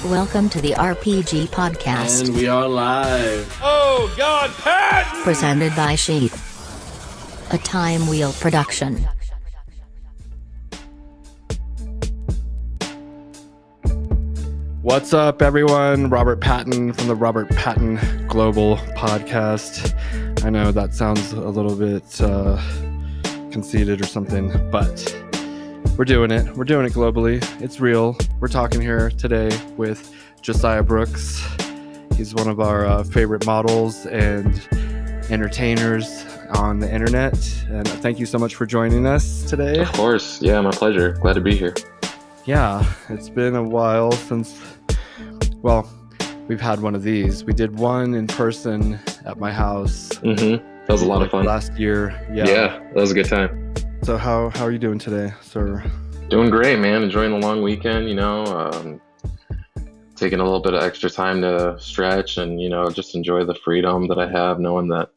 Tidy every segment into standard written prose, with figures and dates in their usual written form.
Welcome to the RPG Podcast. And we are live. Oh, God, Patton! Presented by SHEATH. A Time Wheel production. What's up, everyone? Robert Patton from the Robert Patton Global Podcast. I know that sounds a little bit conceited or something, but we're doing it. We're doing it globally. It's real. We're talking here today with Josiah Brooks. He's one of our favorite models and entertainers on the internet. And thank you so much for joining us today. Of course. Yeah, my pleasure. Glad to be here. Yeah, it's been a while since, well, we've had one of these. We did one in person at my house. Mm-hmm. That was a lot of fun. Last year. Yeah, that was a good time. So how are you doing today, sir? Doing great, man. Enjoying the long weekend, taking a little bit of extra time to stretch and, just enjoy the freedom that I have, knowing that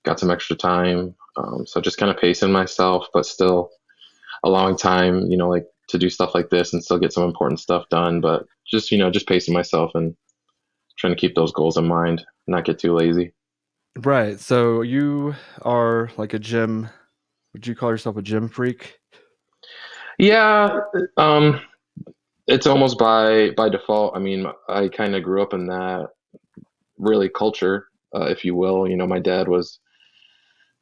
got some extra time. So just kind of pacing myself, but still allowing time, to do stuff like this and still get some important stuff done. But just pacing myself and trying to keep those goals in mind, not get too lazy. Right. So you are like a gym. Would you call yourself a gym freak? Yeah. It's almost by default. I mean, I kind of grew up in that really culture, if you will. My dad was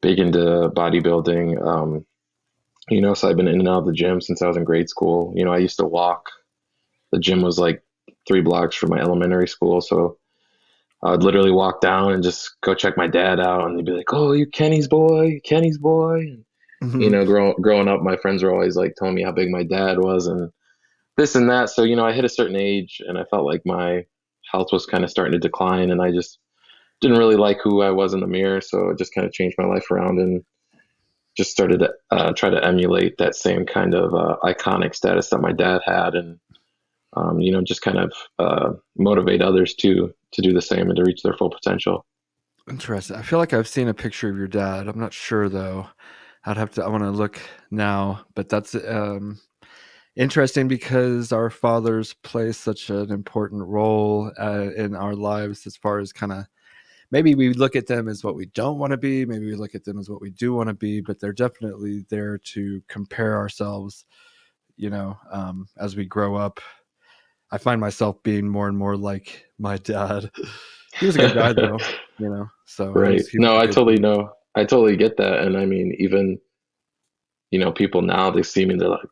big into bodybuilding, so I've been in and out of the gym since I was in grade school. I used to walk. The gym was like 3 blocks from my elementary school. So I'd literally walk down and just go check my dad out. And he'd be like, "Oh, you Kenny's boy. And, growing up, my friends were always like telling me how big my dad was and this and that. So, I hit a certain age and I felt like my health was kind of starting to decline and I just didn't really like who I was in the mirror. So I just kind of changed my life around and just started to try to emulate that same kind of iconic status that my dad had and, just kind of motivate others to do the same and to reach their full potential. Interesting. I feel like I've seen a picture of your dad. I'm not sure though. I want to look now, but that's interesting because our fathers play such an important role in our lives as far as kind of, maybe we look at them as what we don't want to be. Maybe we look at them as what we do want to be, but they're definitely there to compare ourselves, as we grow up. I find myself being more and more like my dad. He was a good guy though, so. Right. No, I totally know. I totally get that. And I mean, even, people now, they see me, they're like,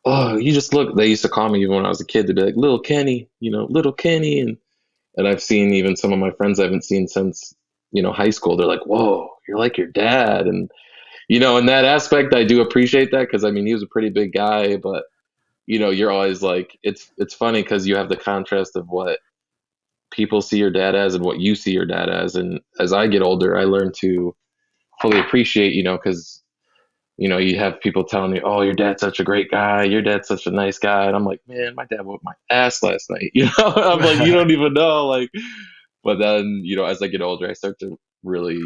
"Oh, you just look," they used to call me even when I was a kid, they'd be like, "Little Kenny, little Kenny." And I've seen even some of my friends I haven't seen since, high school. They're like, "Whoa, you're like your dad." And, in that aspect, I do appreciate that because, I mean, he was a pretty big guy, but, you're always like, it's funny because you have the contrast of what people see your dad as and what you see your dad as. And as I get older, I learn to fully appreciate, because, you have people telling me, "Oh, your dad's such a great guy. Your dad's such a nice guy." And I'm like, "Man, my dad whooped my ass last night." I'm like, "You don't even know." Like, but then, as I get older, I start to really,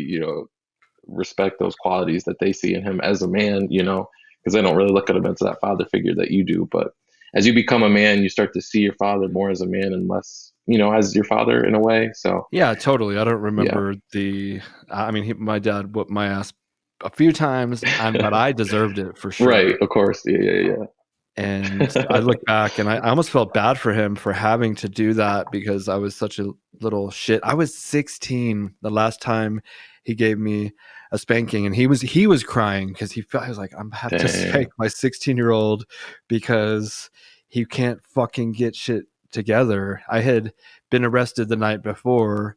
respect those qualities that they see in him as a man, because I don't really look at him as that father figure that you do. But as you become a man, you start to see your father more as a man and less, as your father in a way. So yeah, totally. I don't remember my dad whooped my ass a few times, but I deserved it for sure. Right, of course. Yeah. And I look back and I almost felt bad for him for having to do that because I was such a little shit. I was 16 the last time he gave me a spanking, and he was crying because he was like, "I'm have to spank my 16-year-old because he can't fucking get shit together." I had been arrested the night before,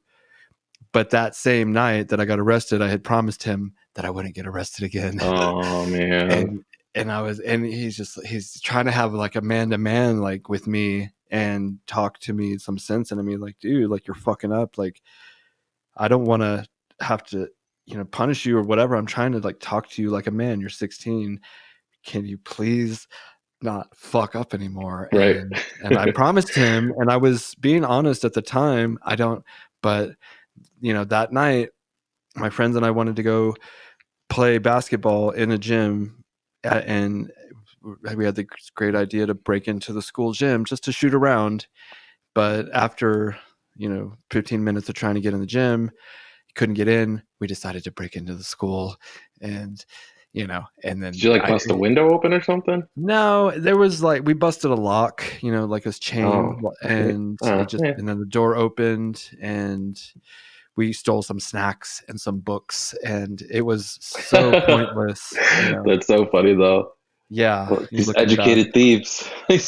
but that same night that I got arrested, I had promised him that I wouldn't get arrested again. Oh man. And he's trying to have like a man-to-man like with me and talk to me some sense. And I mean, like, dude, like, you're fucking up. Like, I don't want to have to, punish you or whatever. I'm trying to like talk to you like a man. You're 16. Can you please not fuck up anymore? Right. And I promised him, and I was being honest at the time. But that night, my friends and I wanted to go play basketball in a gym, and we had the great idea to break into the school gym just to shoot around. But after, 15 minutes of trying to get in the gym, couldn't get in. We decided to break into the school, and and then Did you like bust a window open or something? no, there was like we busted a lock, like this chain, Oh, okay. and Yeah. and then the door opened, and we stole some snacks and some books, and it was so pointless, That's so funny though. Yeah, Well, you these looking back. educated thieves, they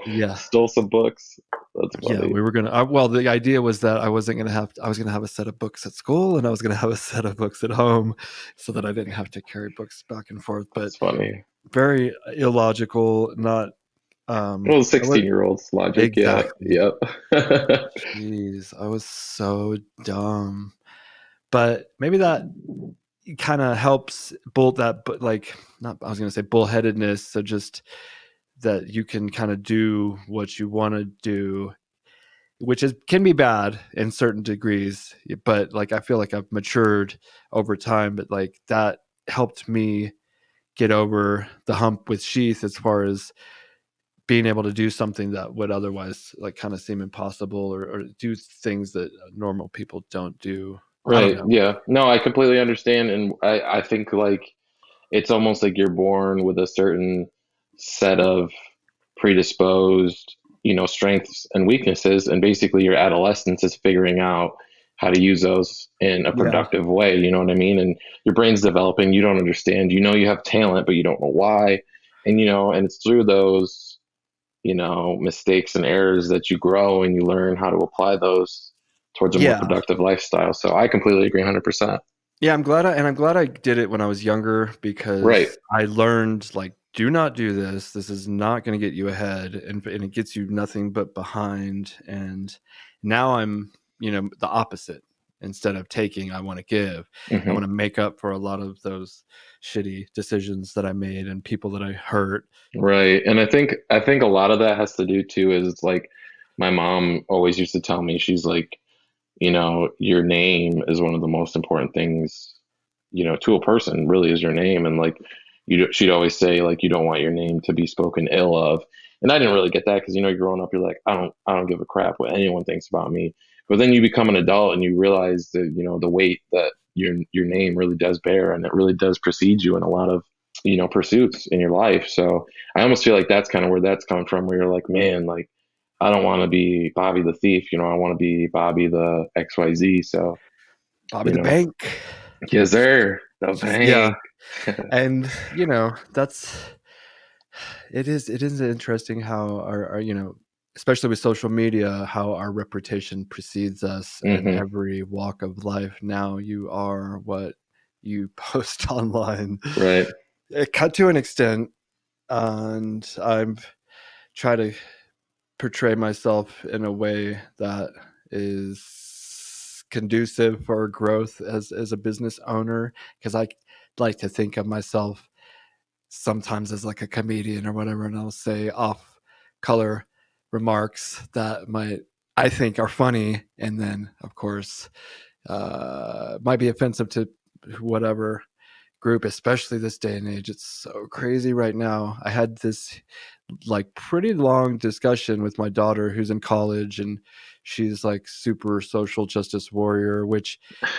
Yeah. stole some books. That's Yeah, funny. we were gonna. Well, the idea was that I wasn't gonna have. I was gonna have a set of books at school, and I was gonna have a set of books at home, so that I didn't have to carry books back and forth. But That's funny. very illogical. Not. Well, I was 16-year-old's logic. Yeah. exactly. Yep. Jeez, I was so dumb. But maybe that kind of helps but like not. I was gonna say bullheadedness. So just that you can kind of do what you want to do, which can be bad in certain degrees, but like I feel like I've matured over time, but like that helped me get over the hump with Sheath as far as being able to do something that would otherwise like kind of seem impossible, or do things that normal people don't do. I don't Right. know. Yeah. No, I completely understand. And I think like it's almost like you're born with a certain set of predisposed, strengths and weaknesses. And basically your adolescence is figuring out how to use those in a Yeah. productive way. You know what I mean? And your brain's developing, you don't understand, you have talent, but you don't know why. And, and it's through those, mistakes and errors that you grow and you learn how to apply those towards a more Yeah. productive lifestyle. So I completely agree 100%. Yeah, I'm glad I did it when I was younger, because Right. I learned like, do not do this. This is not going to get you ahead, and it gets you nothing but behind. And now I'm, the opposite. Instead of taking, I want to give. I want to make up for a lot of those shitty decisions that I made and people that I hurt. Right. And I think a lot of that has to do too is like my mom always used to tell me, she's like, your name is one of the most important things, to a person really is your name. And like she'd always say like you don't want your name to be spoken ill of. And I didn't really get that because you're growing up, you're like, I don't give a crap what anyone thinks about me. But then you become an adult and you realize that, the weight that your name really does bear, and it really does precede you in a lot of, pursuits in your life. So I almost feel like that's kind of where that's come from, where you're like, man, like I don't want to be Bobby the thief, I want to be Bobby the XYZ. So Bobby the bank. yes, sir. The bank. Yeah. And it is interesting how our especially with social media, how our reputation precedes us in every walk of life. Now you are what you post online. Right. It cut to an extent, and I'm trying to portray myself in a way that is conducive for growth as a business owner, because I like to think of myself sometimes as like a comedian or whatever, and I'll say off color remarks that I think are funny, and then of course might be offensive to whatever group, especially this day and age. It's so crazy right now. I had this like pretty long discussion with my daughter who's in college, and she's like super social justice warrior,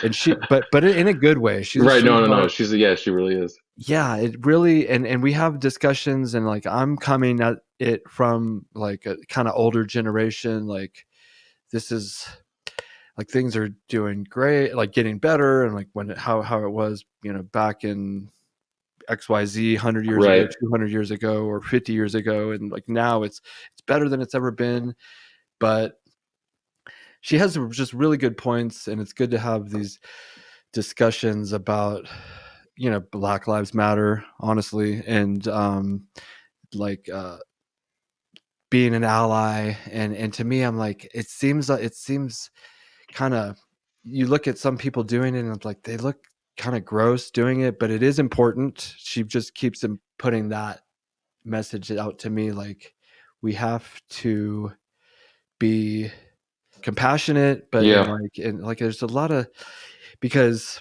and she but in a good way. She's right. No. like, She really is. Yeah, it really, and we have discussions, and like I'm coming at it from like a kind of older generation. Like this is like things are doing great, like getting better, and like how it was, back in XYZ 100 years ago, 200 years ago, or 50 years ago, and like now it's better than it's ever been. But she has just really good points, and it's good to have these discussions about Black Lives Matter, honestly, and like being an ally, and to me, I'm like, it seems kind of, you look at some people doing it and it's like they look kind of gross doing it, but it is important. She just keeps putting that message out to me, like we have to be compassionate, but in like there's a lot of, because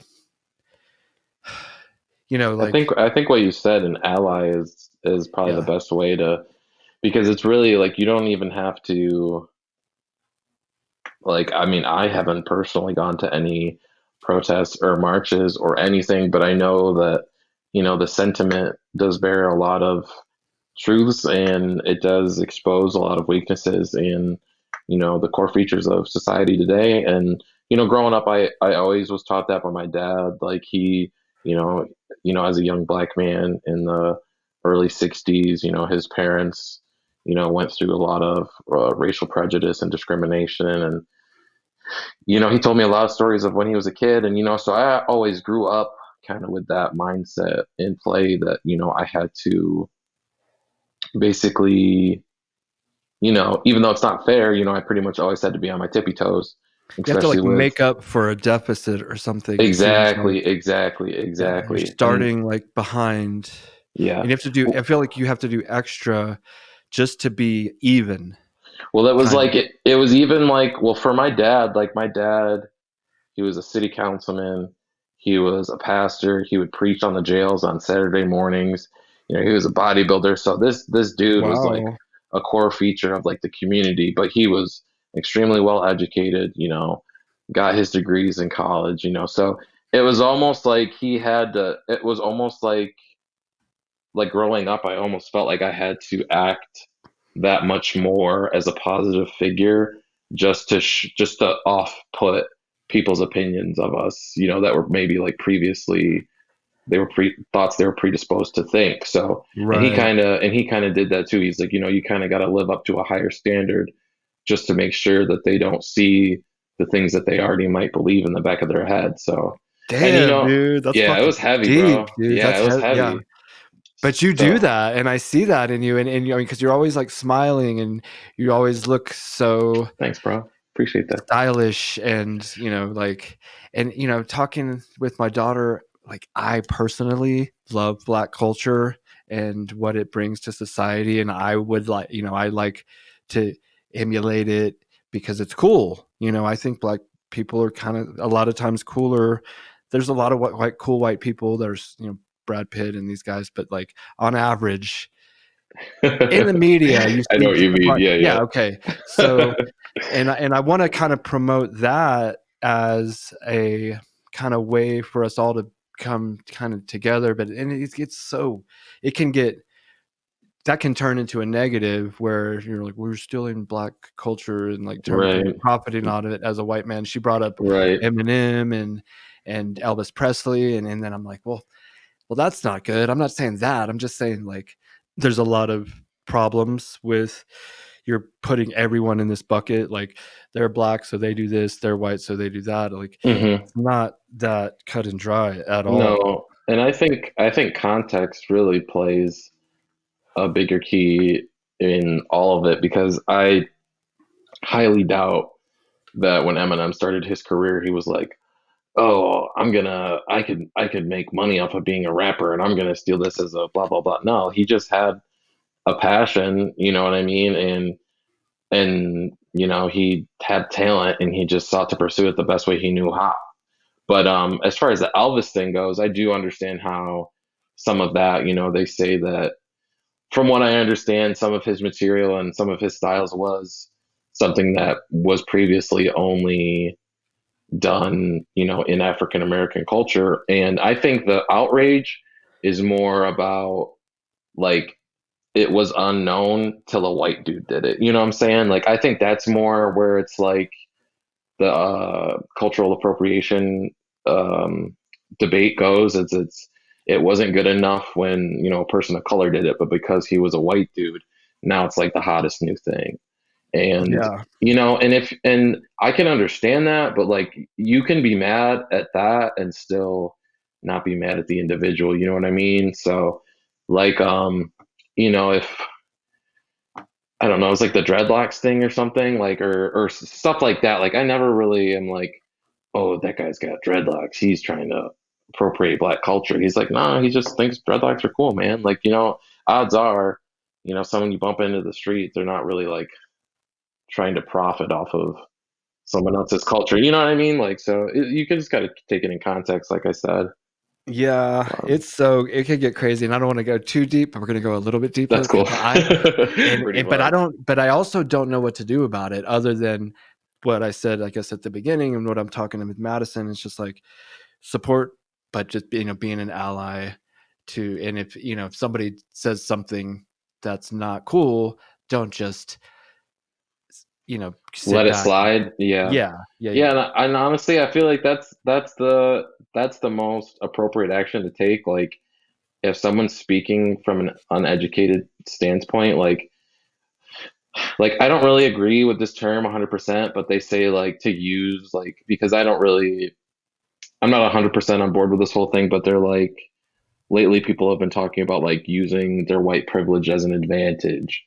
like I think what you said, an ally is probably the best way to, because it's really like you don't even have to Like, I mean, I haven't personally gone to any protests or marches or anything, but I know that, the sentiment does bear a lot of truths, and it does expose a lot of weaknesses in, the core features of society today. And, growing up, I always was taught that by my dad. Like, he, as a young black man in the early 60s, his parents, went through a lot of racial prejudice and discrimination. And, he told me a lot of stories of when he was a kid. And, so I always grew up kind of with that mindset in play that, I had to basically, even though it's not fair, I pretty much always had to be on my tippy toes, You have to especially like with make up for a deficit or something. It seems like. exactly. Yeah, you're And starting like behind, yeah, and you have to do. I feel like you have to do extra just to be even. well, it was Kind like of. it was even like, well, for my dad, like my dad, he was a city councilman. He was a pastor. He would preach on the jails on Saturday mornings. He was a bodybuilder. So this dude was like Wow. a core feature of like the community, but he was extremely well educated, got his degrees in college, So it was almost like it was almost like growing up, I almost felt like I had to act that much more as a positive figure just to off put people's opinions of us, that were maybe like previously thoughts they were predisposed to think. So, Right. and he kind of did that too. He's like, you kind of got to live up to a higher standard just to make sure that they don't see the things that they already might believe in the back of their head. So, and Damn, dude, that's yeah, it fucking was heavy, deep, bro. dude. Yeah, That's it was heavy. Yeah. heavy. But you do So that, and I see that in you, and I mean, because you're always like smiling, and you always look so thanks, bro. Appreciate that. stylish, and like, and talking with my daughter, like I personally love Black culture and what it brings to society, and I would like, I like to emulate it because it's cool. I think Black people are kind of a lot of times cooler. There's a lot of cool white people. There's Brad Pitt and these guys, but like on average in the media you I know see what you mean. yeah, Yeah, okay. So and I want to kind of promote that as a kind of way for us all to come kind of together, but and it gets so it can get that can turn into a negative where you're like, we're stealing Black culture and like right, profiting on it as a white man. She brought up right. Eminem and Elvis Presley, and then I'm like, well, that's not good. I'm not saying that. I'm just saying like there's a lot of problems with you're putting everyone in this bucket. Like they're Black, so they do this. They're white, so they do that. Like Hmm. it's not that cut and dry at all. No, and I think context really plays a bigger key in all of it, because I highly doubt that when Eminem started his career, he was like, "Oh, I could make money off of being a rapper, and I'm gonna steal this as a blah blah blah." No, he just had a passion, you know what I mean, and he had talent, and he just sought to pursue it the best way he knew how. But as far as the Elvis thing goes, I do understand how some of that, they say that, from what I understand, some of his material and some of his styles was something that was previously only done, in African American culture. And I think the outrage is more about like it was unknown till a white dude did it. You know what I'm saying? Like, I think that's more where it's like the cultural appropriation debate goes. It wasn't good enough when a person of color did it, but because he was a white dude, now it's like the hottest new thing. And Yeah. and I can understand that, but like you can be mad at that and still not be mad at the individual. You know what I mean? So like if I don't know, it's like the dreadlocks thing or something, like or stuff like that. Like I never really am like, oh, that guy's got dreadlocks. He's trying to appropriate Black culture. He's like, nah, he just thinks dreadlocks are cool, man. Like, odds are, someone you bump into the street, they're not really like trying to profit off of someone else's culture. You know what I mean? Like, so you can just got to take it in context, like I said. Yeah, it could get crazy, and I don't want to go too deep, but we're going to go a little bit deeper That's cool. because Pretty but much. I also don't know what to do about it other than what I said, I guess, at the beginning, and what I'm talking with Madison is just like support, but just being an ally to, and if somebody says something that's not cool, don't just sit Let it back. slide. Yeah. Yeah. And honestly, I feel like that's the most appropriate action to take. Like, if someone's speaking from an uneducated standpoint, like I don't really agree with this term 100%, but they say like to use, like, because I'm not 100% on board with this whole thing, but they're like, lately people have been talking about like using their white privilege as an advantage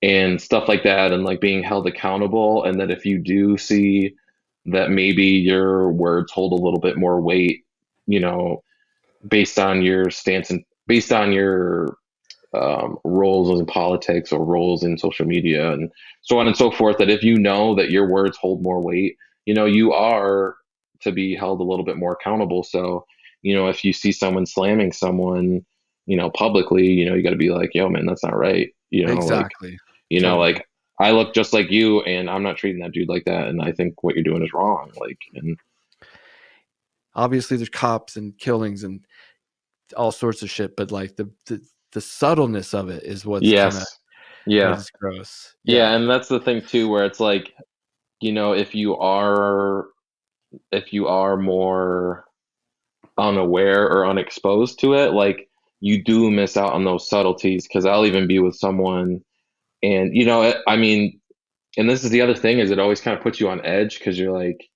and stuff like that, and like being held accountable, and that if you do see that maybe your words hold a little bit more weight, you know, based on your stance and based on your roles in politics or roles in social media and so on and so forth, that if you know that your words hold more weight, you are to be held a little bit more accountable. So, if you see someone slamming someone, publicly, you got to be like, yo, man, that's not right. Exactly. Like, Totally. I look just like you and I'm not treating that dude like that. And I think what you're doing is wrong. Like, and Obviously there's cops and killings and all sorts of shit, but like the subtleness of it is what's kind of yes. Yeah. what is gross. Yeah. Yeah. And that's the thing too, where it's like, if you are more unaware or unexposed to it, like, you do miss out on those subtleties. Because I'll even be with someone, and I mean, and this is the other thing, is it always kind of puts you on edge, because you're like,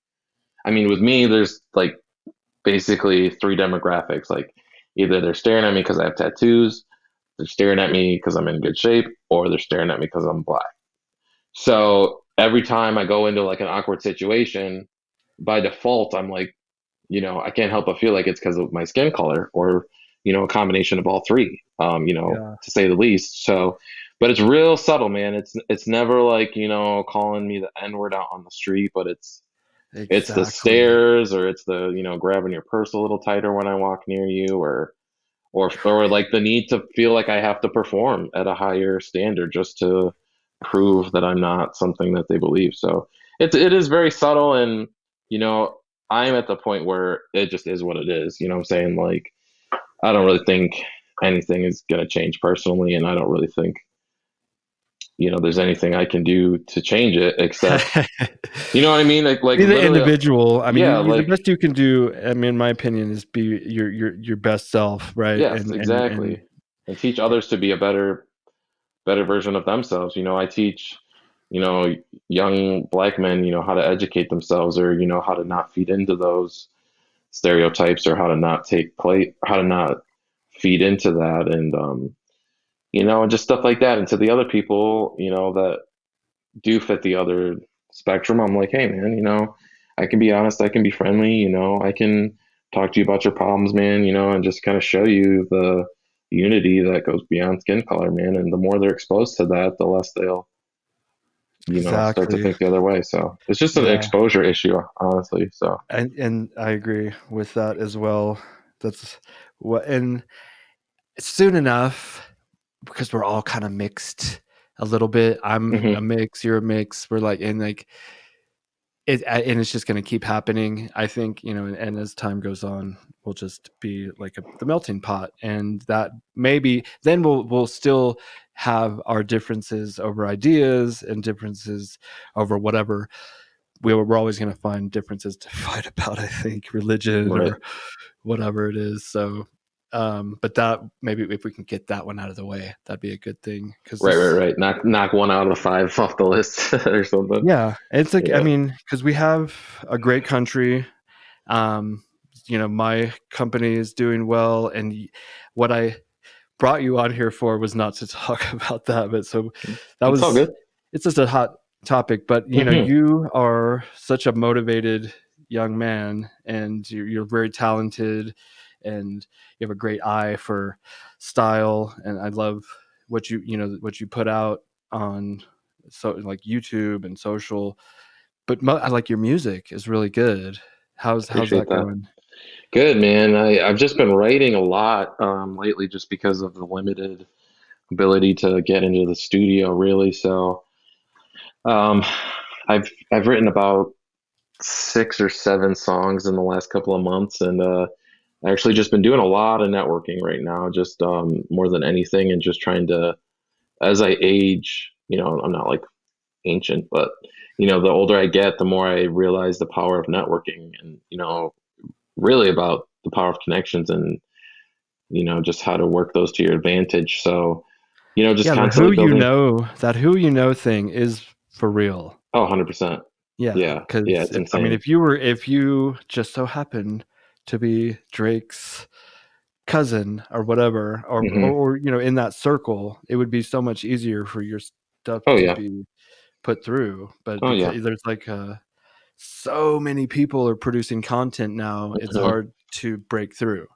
I mean, with me, there's like basically three demographics. Like, either they're staring at me because I have tattoos, they're staring at me because I'm in good shape, or they're staring at me because I'm black. So every time I go into like an awkward situation, by default, I'm like, I can't help but feel like it's because of my skin color, or, a combination of all three, Yeah. to say the least. So, but it's real subtle, man. It's never like, calling me the N-word out on the street, but it's the Exactly. stares, or it's the, grabbing your purse a little tighter when I walk near you, or like the need to feel like I have to perform at a higher standard just to prove that I'm not something that they believe. So it is very subtle, and I'm at the point where it just is what it is. You know what I'm saying? Like, I don't really think anything is gonna change personally, and I don't really think there's anything I can do to change it, except, you know what I mean? Like Be the literally, individual. I mean, yeah, the like, best you can do, I mean, in my opinion, is be your best self, right? yes, exactly, and teach others to be a better version of themselves. I teach, young black men, how to educate themselves, or, how to not feed into those stereotypes, or how to not how to not feed into that. And, just stuff like that. And to the other people, that do fit the other spectrum, I'm like, hey, man, I can be honest, I can be friendly, I can talk to you about your problems, man, and just kind of show you the unity that goes beyond skin color, man. And the more they're exposed to that, the less they'll, start to Exactly. think the other way. So it's just an Yeah. exposure issue, honestly. So, And I agree with that as well. That's what, and soon enough, because we're all kind of mixed a little bit. I'm a mhm. mix, you're a mix. We're like, and like and it's just going to keep happening. I think, and as time goes on, we'll just be like the melting pot, and that maybe then we'll still have our differences over ideas and differences over whatever. We're always going to find differences to fight about. I think religion Right. or whatever it is. So, but that maybe if we can get that one out of the way, that'd be a good thing. Because Right, right, this, right. Knock one out of five off the list or something. yeah, it's like, I Yeah. mean, because we have a great country. Um, my company is doing well, and what I brought you on here for was not to talk about that, but so that It's all was, good. it's just a hot topic. But Hmm. you are such a motivated young man, and you're very talented, and you have a great eye for style, and I love what you put out on, so like YouTube and social. But I like your music is really good. How's Appreciate that that. going? Good, man. I've just been writing a lot lately, just because of the limited ability to get into the studio, really. So, um, I've written about 6 or 7 songs in the last couple of months, and I actually just been doing a lot of networking right now, just more than anything, and just trying to, as I age, I'm not like ancient, but the older I get, the more I realize the power of networking, and really about the power of connections, and just how to work those to your advantage. So just Yeah, constantly building. who you know thing is for real. Oh, 100%. Yeah, Yeah, because it's I mean, insane. if you just so happen to be Drake's cousin or whatever, Hmm. or in that circle, it would be so much easier for your stuff Oh to yeah. be put through. But Oh yeah. because there's like so many people are producing content now, it's Hmm. hard to break through Yeah,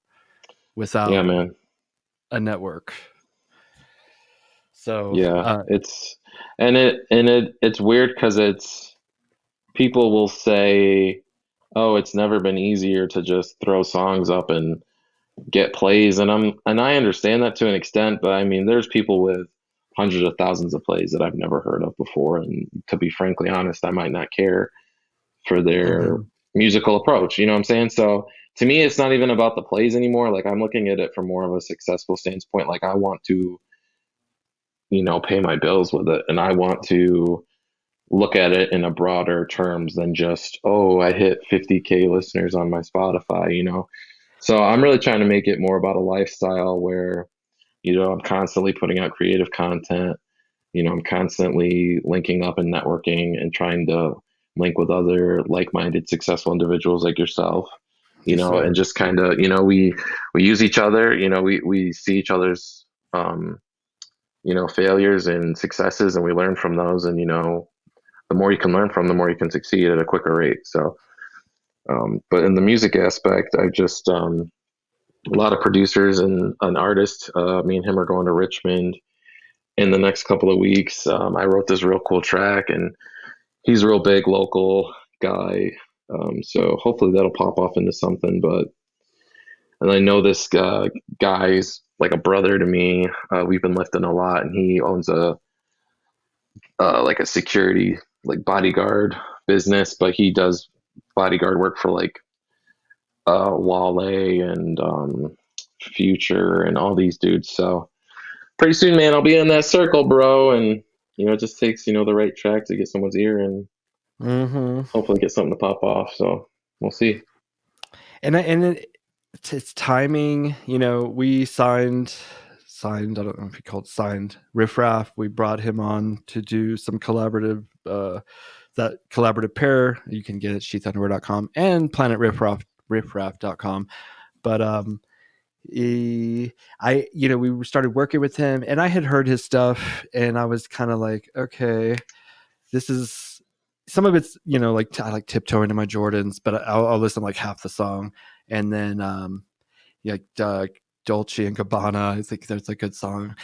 without man. a network. So Yeah, it's weird because it's people will say, "Oh, it's never been easier to just throw songs up and get plays," and I understand that to an extent, but I mean, there's people with hundreds of thousands of plays that I've never heard of before, and to be frankly honest, I might not care for their mhm. musical approach. You know what I'm saying? So to me, it's not even about the plays anymore. Like I'm looking at it from more of a successful standpoint. Like I want to, pay my bills with it, and I want to look at it in a broader terms than just, oh, I hit 50K listeners on my Spotify. So I'm really trying to make it more about a lifestyle where, I'm constantly putting out creative content. I'm constantly linking up and networking and trying to link with other like-minded, successful individuals like yourself, Yes, and sir. just kind of, we use each other, we see each other's, failures and successes, and we learn from those. And, the more you can learn from, the more you can succeed at a quicker rate. So, but in the music aspect, I just, a lot of producers and an artist, me and him are going to Richmond in the next couple of weeks. I wrote this real cool track, and he's a real big local guy. So hopefully that'll pop off into something. And I know this guy's like a brother to me. We've been lifting a lot, and he owns like a security, like bodyguard business, but he does bodyguard work for like Wale and Future and all these dudes. So pretty soon, man, I'll be in that circle, bro. And it just takes the right track to get someone's ear and Hmm. hopefully get something to pop off. So we'll see. It's timing. We signed. I don't know if he called signed Riffraff. We brought him on to do some collaborative. That collaborative pair you can get at sheathunderwear.com and planetriffraff.com. But we started working with him, and I had heard his stuff, and I was kind of like, okay, this is some of it's like I like tiptoeing to my Jordans, but I'll listen like half the song, and then Dolce and Gabbana. I think there's a good song,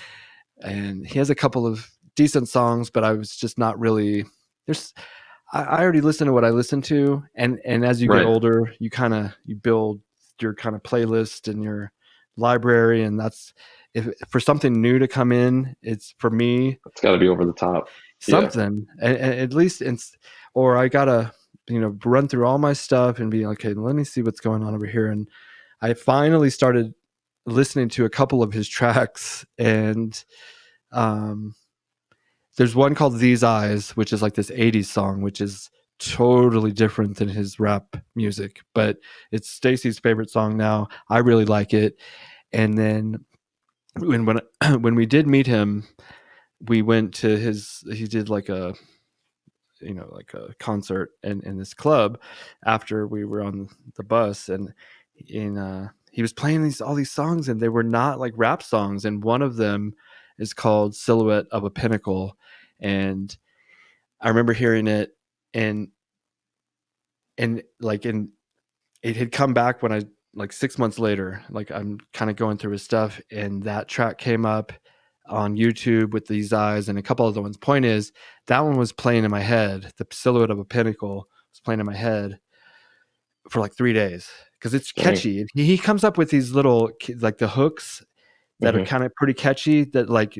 and he has a couple of decent songs, but I was just not really there's. I already listen to what I listen to, and as you get Right. older, you build your kind of playlist and your library, and that's if for something new to come in, it's for me It's got to be over the top. Yeah. something at least or I gotta run through all my stuff and be okay, let me see what's going on over here. And I finally started listening to a couple of his tracks, and um there's one called These Eyes, which is like this 80s song, which is totally different than his rap music, but it's Stacy's favorite song now. I really like it. And then when when we did meet him, we went to he did like a like a concert in this club after we were on the bus, and he was playing all these songs, and they were not like rap songs, and one of them is called Silhouette of a Pinnacle. And I remember hearing it, and it had come back when I like 6 months later, like I'm kind of going through his stuff, and that track came up on YouTube with These Eyes and a couple other ones. Point is, that one was playing in my head. The Silhouette of a Pinnacle was playing in my head for like 3 days because it's Dang. catchy. He comes up with these little like the hooks that are Hmm. kind of pretty catchy. That like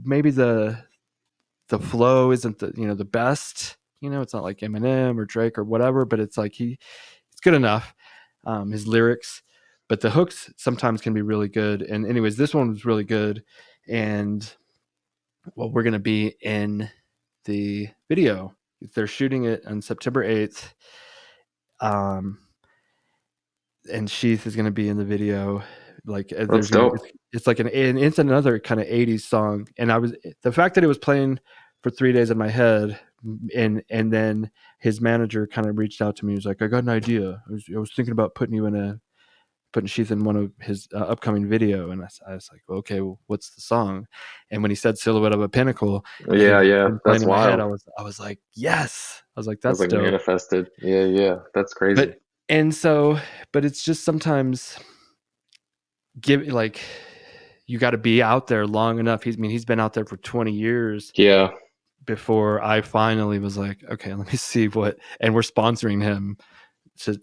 maybe the flow isn't the the best, it's not like Eminem or Drake or whatever, but it's like it's good enough. His lyrics, but the hooks sometimes can be really good. And anyways, this one was really good. And we're going to be in the video. They're shooting it on September 8th. And Sheath is going to be in the video. Like That's dope. It's like it's another kind of 80s song. And the fact that it was playing for 3 days in my head, and then his manager kind of reached out to me. He was like, I got an idea. I was thinking about putting Sheath in one of his upcoming video. And I was like, well, okay, well, what's the song? And when he said Silhouette of a Pinnacle, Yeah, that's in my head, wild. I was like, yes. I was like, It was that's like dope. manifested. Yeah, that's crazy. But it's just sometimes you got to be out there long enough. He's been out there for 20 years. Yeah. Before I finally was like, okay, let me see and we're sponsoring him to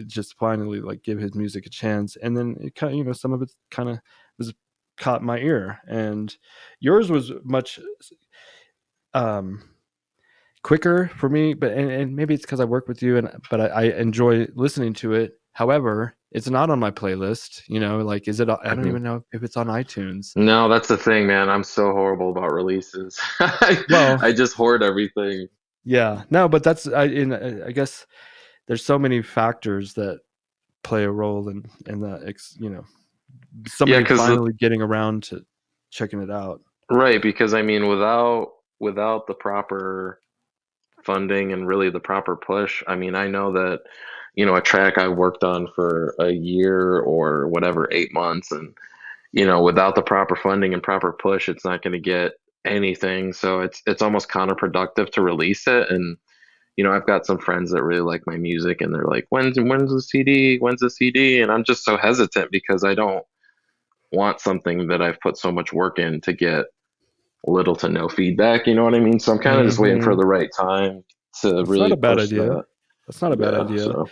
just finally like give his music a chance. And then it kind of, some of it kind of was caught my ear, and yours was much quicker for me, but and maybe it's because I work with you, but I enjoy listening to it. However, it's not on my playlist. Like, is it? I don't even know if it's on iTunes. No, that's the thing, man. I'm so horrible about releases. Well, I just hoard everything. Yeah, no, but I guess there's so many factors that play a role in that. Somebody finally getting around to checking it out. Right, because I mean, without the proper funding and really the proper push, I mean, I know that, a track I worked on for a year or whatever, 8 months, and without the proper funding and proper push, it's not going to get anything. So it's almost counterproductive to release it. And I've got some friends that really like my music, and they're like, when's the CD? When's the CD? And I'm just so hesitant because I don't want something that I've put so much work in to get little to no feedback. You know what I mean? So I'm kind of just waiting for the right time to really push that. That's not a bad idea. So.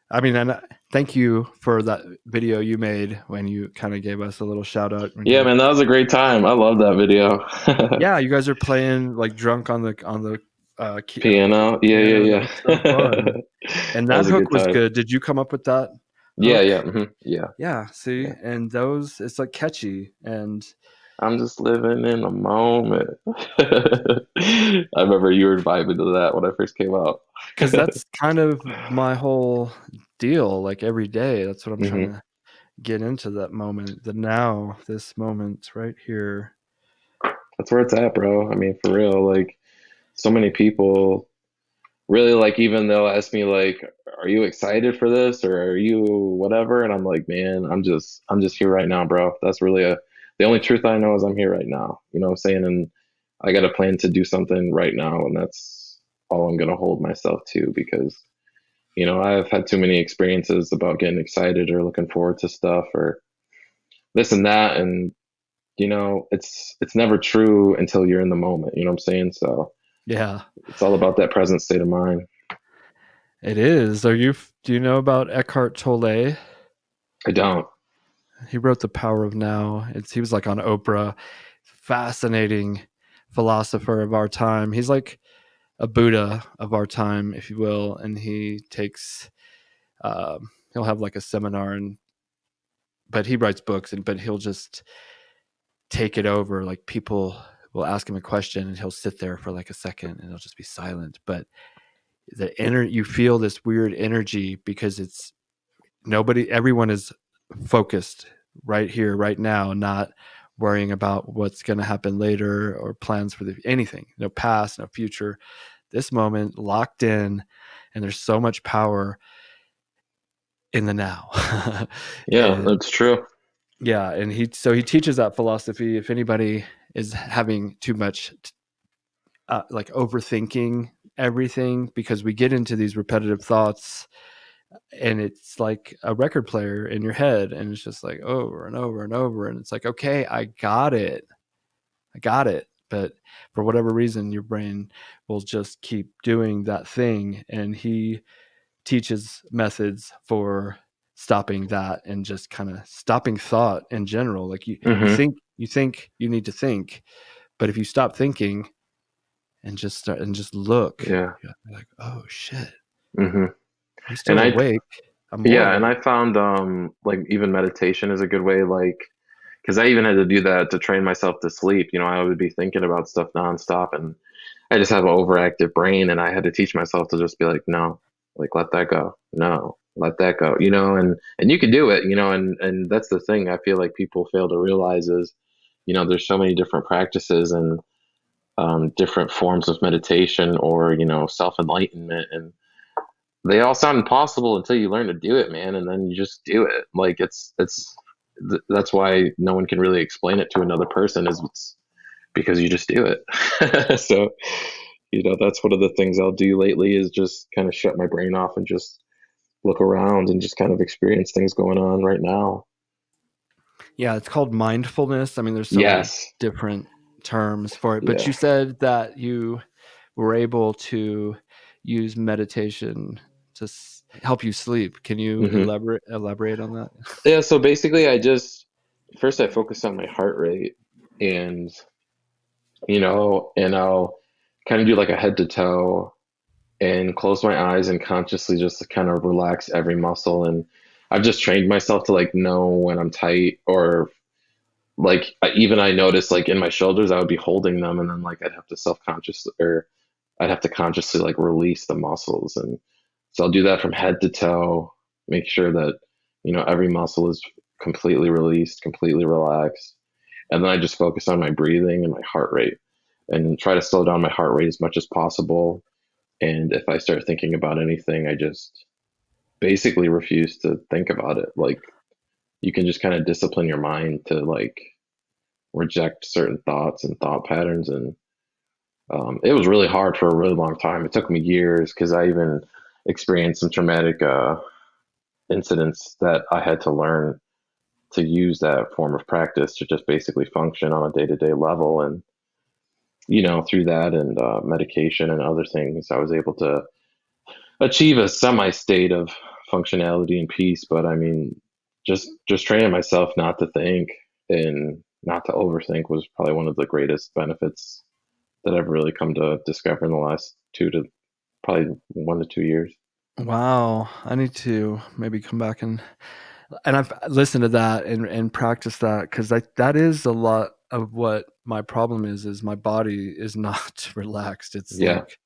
I mean, and thank you for that video you made when you kind of gave us a little shout out. Yeah, man, that was a great time. I love that video. Yeah, you guys are playing like drunk on the piano. Yeah. So fun. And that hook was good. Did you come up with that? Yeah. Yeah. See, yeah. And those, it's like catchy, and I'm just living in a moment. I remember you were vibing to that when I first came out. Because that's kind of my whole deal. Like every day, that's what I'm trying to get into, that moment, this moment right here. That's where it's at, bro. I mean, for real, like so many people really, like, even they'll ask me like, are you excited for this or are you whatever? And I'm like, man, I'm just here right now, bro. That's really the only truth I know is I'm here right now. You know what I'm saying? And I got a plan to do something right now, and that's all I'm going to hold myself to, because I've had too many experiences about getting excited or looking forward to stuff or this and that, and it's never true until you're in the moment. You know what I'm saying? So yeah, it's all about that present state of mind. It is. Do you know about Eckhart Tolle? I don't. He wrote The Power of Now. He was like on Oprah. Fascinating philosopher of our time. He's like a Buddha of our time, if you will. And he takes, he'll have like a seminar, but he writes books, but he'll just take it over. Like people will ask him a question and he'll sit there for like a second and he'll just be silent. But you feel this weird energy because everyone is focused right here, right now, not worrying about what's going to happen later or plans for anything, no past, no future. This moment locked in, and there's so much power in the now. Yeah, that's true. Yeah, and he teaches that philosophy. If anybody is having too much like overthinking everything, because we get into these repetitive thoughts, and it's like a record player in your head, and it's just like over and over and over, and it's like, okay, I got it, but for whatever reason your brain will just keep doing that thing. And he teaches methods for stopping that and just kind of stopping thought in general. Like you think you need to think, but if you stop thinking and just start and just look. Yeah. Like, oh shit, hmm I'm still And awake. I'm more yeah, and awake. I found like even meditation is a good way, like, because I even had to do that to train myself to sleep. You know, I would be thinking about stuff nonstop, and I just have an overactive brain, and I had to teach myself to just be like, no, like let that go. No, let that go. You know, and you can do it, you know, and that's the thing I feel like people fail to realize is, you know, there's so many different practices and different forms of meditation or, you know, self-enlightenment, and they all sound impossible until you learn to do it, man, and then you just do it. Like that's why no one can really explain it to another person, is it's because you just do it. So, you know, that's one of the things I'll do lately is just kind of shut my brain off and just look around and just kind of experience things going on right now. Yeah, it's called mindfulness. I mean, there's so many Yes. different terms for it, but Yeah. you said that you were able to use meditation to help you sleep. Can you hmm elaborate on that? Yeah. So basically, first I focus on my heart rate, and, you know, and I'll kind of do like a head to toe and close my eyes and consciously just kind of relax every muscle. And I've just trained myself to like know when I'm tight, or like even I noticed like in my shoulders, I would be holding them, and then like I'd have to self-conscious, or I'd have to consciously like release the muscles. And so I'll do that from head to toe, make sure that, you know, every muscle is completely released, completely relaxed. And then I just focus on my breathing and my heart rate, and try to slow down my heart rate as much as possible. And if I start thinking about anything, I just basically refuse to think about it. Like, you can just kind of discipline your mind to like reject certain thoughts and thought patterns. And it was really hard for a really long time. It took me years because I even experienced some traumatic incidents that I had to learn to use that form of practice to just basically function on a day-to-day level. And, you know, through that and medication and other things, I was able to achieve a semi state of functionality and peace. But I mean, just training myself not to think and not to overthink was probably one of the greatest benefits that I've really come to discover in the last probably 1 to 2 years. Wow, I need to maybe come back and I've listened to that and practice that, because that is a lot of what my problem is my body is not relaxed. It's Yeah. like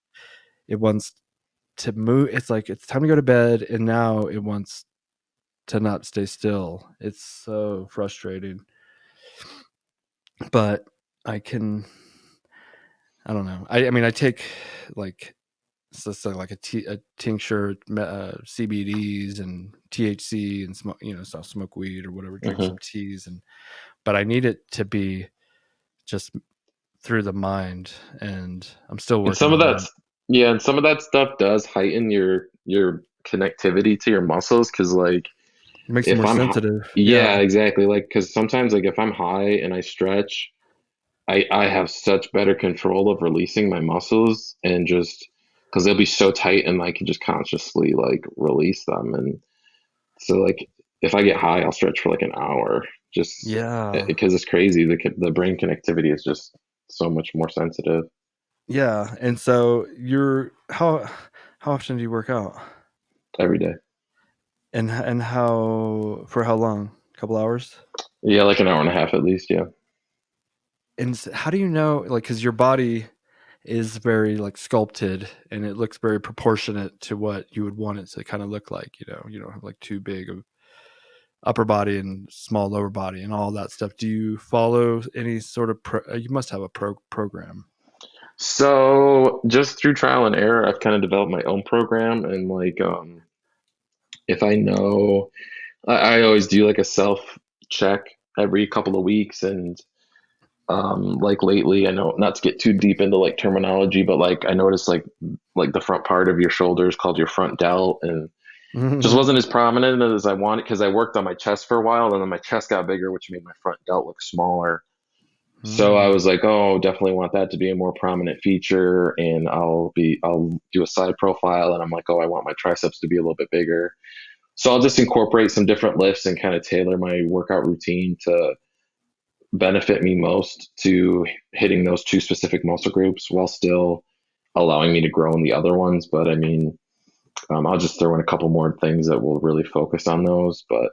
it wants to move. It's like it's time to go to bed, and now it wants to not stay still. It's so frustrating. But I don't know. I mean, I take like like a tincture, CBDs and THC, and smoke, you know, so I'll smoke weed or whatever, drink hmm some teas, but I need it to be just through the mind, and I'm still And working some of on that. that's yeah, and some of that stuff does heighten your connectivity to your muscles, because like It makes you if more I'm sensitive. yeah, Yeah. exactly, like because sometimes like if I'm high and I stretch, I have such better control of releasing my muscles, and just because they'll be so tight, and I can just consciously like release them. And so like if I get high, I'll stretch for like an hour, just Yeah. because it's crazy. The brain connectivity is just so much more sensitive. Yeah. And so how often do you work out? Every day. And for how long? A couple hours? Yeah, like an hour and a half at least. Yeah. And how do you know, like, because your body is very like sculpted, and it looks very proportionate to what you would want it to kind of look like. You know, you don't have like too big of upper body and small lower body and all that stuff. Do you follow any sort of you must have a program? So just through trial and error, I've kind of developed my own program. And like, if I know, I always do like a self check every couple of weeks. And like lately, I know not to get too deep into like terminology, but like I noticed like the front part of your shoulder is called your front delt, and just wasn't as prominent as I wanted, because I worked on my chest for a while, and then my chest got bigger, which made my front delt look smaller. So I was like, oh, definitely want that to be a more prominent feature. And I'll do a side profile, and I'm like, oh, I want my triceps to be a little bit bigger. So I'll just incorporate some different lifts and kind of tailor my workout routine to benefit me most to hitting those two specific muscle groups, while still allowing me to grow in the other ones. But I mean, I'll just throw in a couple more things that will really focus on those. But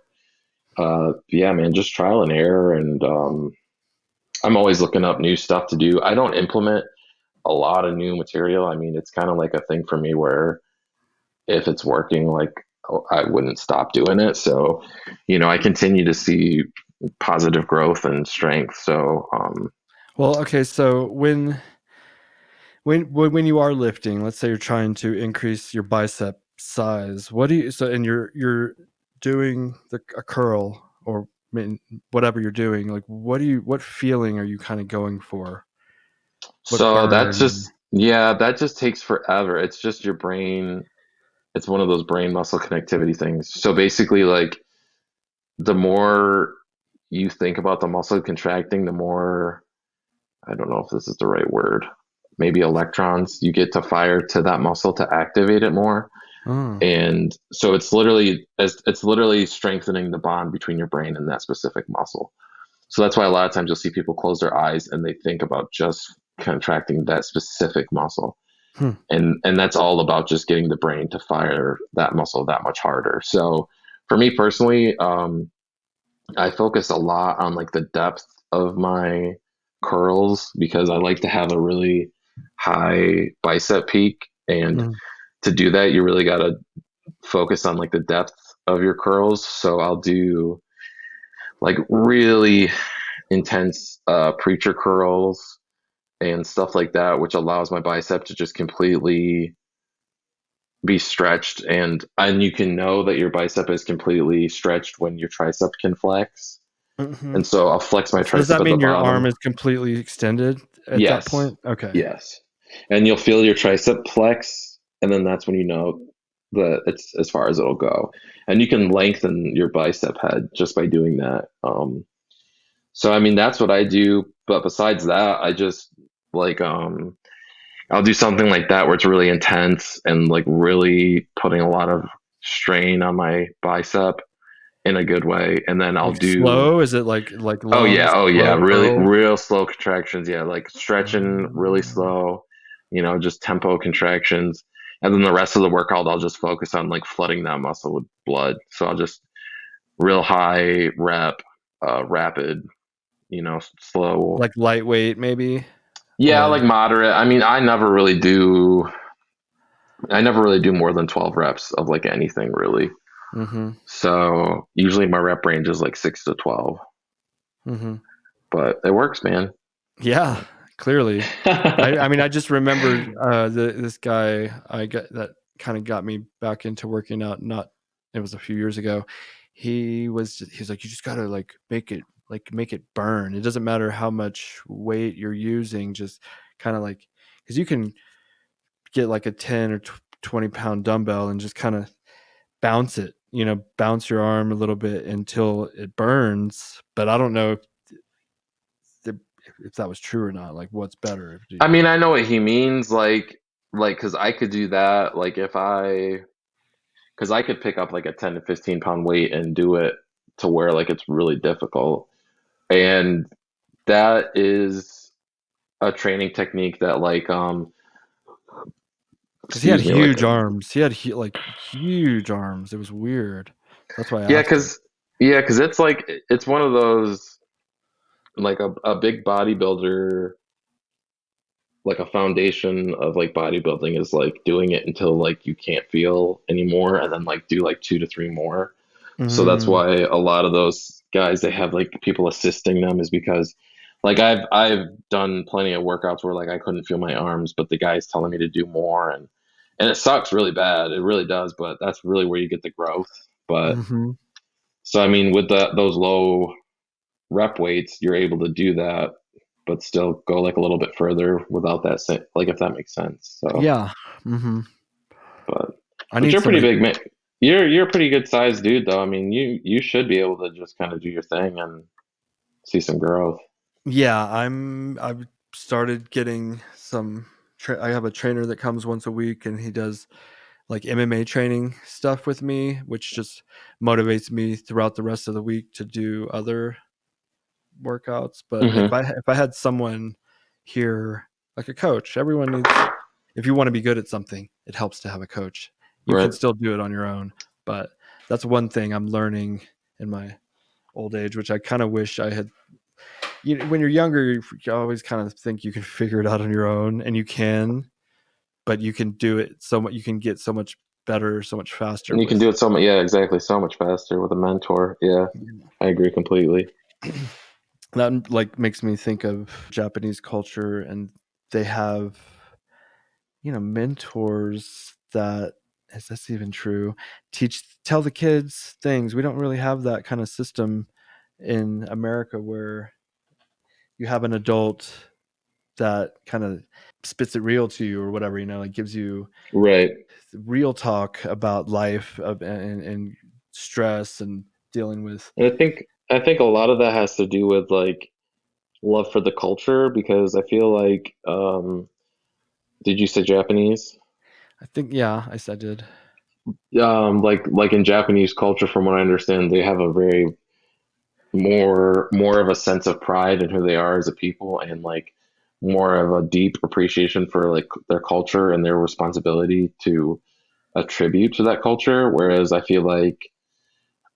yeah, man, just trial and error. And I'm always looking up new stuff to do. I don't implement a lot of new material. I mean, it's kind of like a thing for me where if it's working, like I wouldn't stop doing it. So, I continue to see positive growth and strength. So, Well, okay, so when you are lifting, let's say you're trying to increase your bicep size, and you're doing a curl, or I mean, whatever you're doing, like what feeling are you kind of going for? What so burn? that just takes forever. It's just your brain. It's one of those brain muscle connectivity things. So basically, like the more you think about the muscle contracting, the more, I don't know if this is the right word, maybe electrons you get to fire to that muscle to activate it more. Oh. And so it's literally strengthening the bond between your brain and that specific muscle. So that's why a lot of times you'll see people close their eyes and they think about just contracting that specific muscle. Hmm. And that's all about just getting the brain to fire that muscle that much harder. So for me personally, I focus a lot on like the depth of my curls because I like to have a really high bicep peak. And Mm. to do that, you really got to focus on like the depth of your curls. So I'll do like really intense preacher curls and stuff like that, which allows my bicep to just completely be stretched. And you can know that your bicep is completely stretched when your tricep can flex. Mhm. And so I'll flex my So does tricep that at the mean your arm bottom. is completely extended at that Yes. point? Okay. Yes. And you'll feel your tricep flex, and then that's when you know that it's as far as it'll go. And you can lengthen your bicep head just by doing that. So I mean that's what I do. But besides that, I just like I'll do something like that where it's really intense and like really putting a lot of strain on my bicep in a good way. And then I'll Like do slow? Is it like long, oh yeah, slow really curls? real slow contractions. Yeah, like stretching really Oh. slow, just tempo contractions. And then the rest of the workout, I'll just focus on like flooding that muscle with blood. So I'll just real high rep, rapid, slow. Like lightweight maybe? Yeah, Or like moderate. I mean, I never really do more than 12 reps of like anything really. mm-hmm. So usually my rep range is like 6 to 12, Mm-hmm. but it works, man. Yeah, clearly. I mean I just remembered this guy I got that kind of got me back into working out. Not It was a few years ago. He's like, you just gotta make it burn. It doesn't matter how much weight you're using, just kind of like, because you can get like a 10 or 20-pound dumbbell and just kind of bounce your arm a little bit until it burns. But I don't know if that was true or not. Like, what's better? I mean, I know what he means. Because I could do that. Because I could pick up like a 10 to 15 pound weight and do it to where like it's really difficult. And that is a training technique that Because he had excuse me, like, huge arms. He had like huge arms. It was weird. That's why I yeah, asked him. because it's like, it's one of those, like a big bodybuilder, like a foundation of like bodybuilding is like doing it until like you can't feel anymore and then like do like two to three more. So that's Mm, why a lot of those guys, they have like people assisting them, is because like I've done plenty of workouts where like I couldn't feel my arms, but the guy's telling me to do more, and it sucks really bad. It really does, but that's really where you get the growth. But mm-hmm. so I mean with those low rep weights, you're able to do that, but still go like a little bit further without that like, if that makes sense. So Yeah. Mm-hmm. but I but need you're pretty somebody. big man. You're a pretty good sized dude though. I mean, you should be able to just kind of do your thing and see some growth. Yeah, I've started getting some. I have a trainer that comes once a week, and he does like MMA training stuff with me, which just motivates me throughout the rest of the week to do other workouts. But Hmm. if I had someone here, like a coach, everyone needs if you want to be good at something, it helps to have a coach. You Right. can still do it on your own, but that's one thing I'm learning in my old age, which I kind of wish I had. When you're younger, you always kind of think you can figure it out on your own, and you can, but you can do it so much. You can get so much better, so much faster And you can with. do it so much, yeah, exactly, so much faster with a mentor. Yeah, I agree completely. That like makes me think of Japanese culture, and they have, mentors that, is this even true? Tell the kids things. We don't really have that kind of system in America where you have an adult that kind of spits it real to you or whatever, like gives you Right. real talk about life and stress and dealing with. And I think a lot of that has to do with like love for the culture, because I feel like did you say Japanese? I think, yeah, I said did. Like in Japanese culture, from what I understand, they have a very more of a sense of pride in who they are as a people, and like more of a deep appreciation for like their culture and their responsibility to attribute to that culture. Whereas I feel like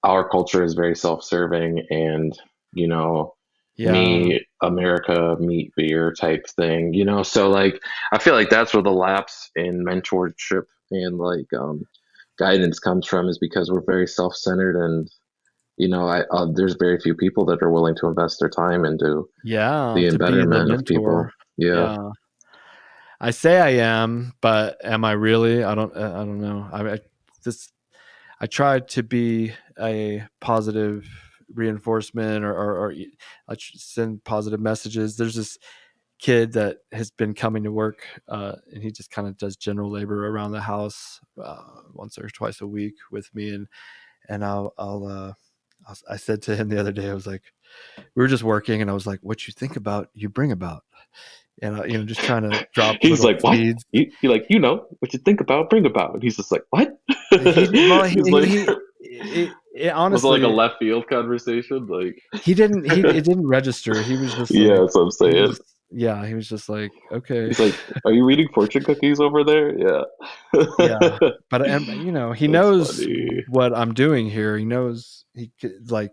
our culture is very self-serving and, you know, Yeah. me, America, meat beer type thing, So like, I feel like that's where the lapse in mentorship and like guidance comes from, is because we're very self-centered, and there's very few people that are willing to invest their time into Yeah, the to be the embetterment of mentor. people. Yeah, Yeah. I say I am, but am I really? I don't know. I tried to be a positive reinforcement, or send positive messages. There's this kid that has been coming to work, and he just kind of does general labor around the house once or twice a week with me, and I said to him the other day, I was like, we were just working, and I was like, what you think about, you bring about. And just trying to drop he's little like, what? seeds. You like, what you think about, bring about. And he's just like, what? Well, He's like, was it like a honestly, left field conversation? Like, it didn't register. He was just yeah, like, that's what I'm saying. he was just like, okay. He's like, are you eating fortune cookies over there? Yeah. Yeah, but he That's knows funny. what I'm doing here. He knows like